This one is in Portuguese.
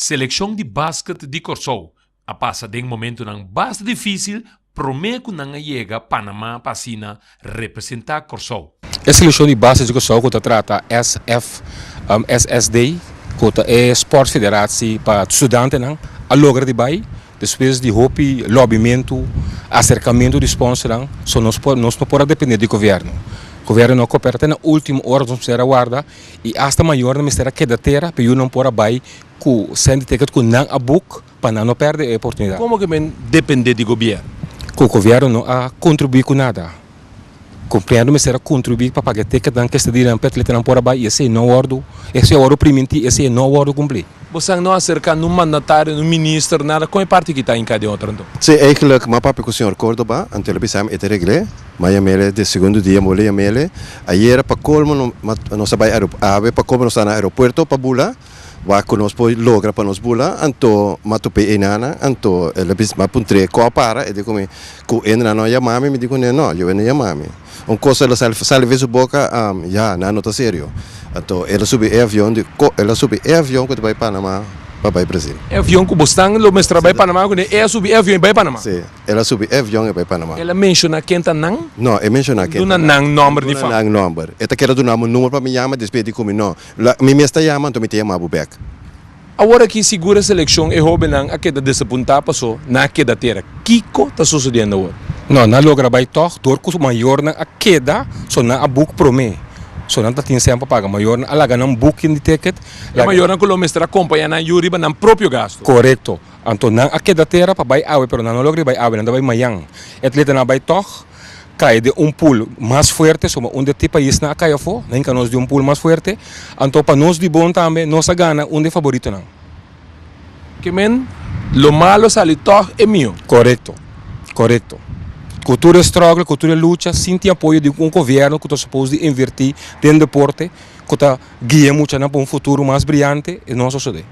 Seleção de basquete de Corsou. A passa de um momento não bastante difícil, promete que não chega Panamá para representar Corsou. A seleção de basquete de Corsou que trata SSD, que é Sport Federatie para estudantes, a logra de bai, depois de hopi, lobbyamento, acercamento de sponsor, nós não podemos depender do governo. O governo não coopera até na última hora do Ministério guarda e hasta maior no Ministério que da terra para eu não pôr a bai com sendo ticket com não a book para não perder a oportunidade. Como que depende do governo? O governo não a contribuir com nada. Compreendo o Ministério contribuir para pagar ticket não que está dizendo para ele não pôr a bai esse não ordo, esse é o primiti, esse não ordo cumprir. Você não acerca no mandatário, no ministro, nada, com a parte que está em cada outra então? Sim, eigenlijk, maar papi com o senhor Córdoba, a televisão é regle, mas a mele de segundo dia mole a mele, ayer para colmo nós vai para colmo nós no aeroporto para bula, vai que nós pode logra para nós bula, anto matupe enana, anto ele bis ma puntre co para e digo me ku enna no yamami me digo no, eu enna yamami. Coisa ela sale vez boca, já não tá sério. Então ela sube avião que vai para Panamá para vai Brasil. Avião que bostang lo mestra vai Panamá quando é subir avião vai Panamá. Sim, ela sube avião e vai Panamá. Ela menciona quenta não? Não, ela menciona quenta. Duna não número de fala. Não número. Esta quer do número para me chamar depois de como não. Me está chamando, me chama Abubek. Agora que segura a seleção e houve não a queda desapontar passou na queda terra. Kiko está sucedendo agora. Não, na logra vai toch, dor que maior na a queda, só na a book prome. Só não tem sempre paga maior na alaga não booking de ticket. É maior na que o mestre acompanha na Yuri para não próprio gasto. Correto. Então na a queda terra para vai awe, pero na logra vai awe, não vai maiang. Atleta na vai toch, cai de pool mais forte, só onde tipo país na cai fo, nem que nós de pool mais forte. Então para nós de bom também, nossa gana onde favorito não. Que men, lo malo sale toch é meu. Correto. Correto. Cultura struggle, cultura luta, sem ter apoio de um governo que está suposto de invertir dentro do deporte, que está guiando muito para um futuro mais brilhante e não sucede.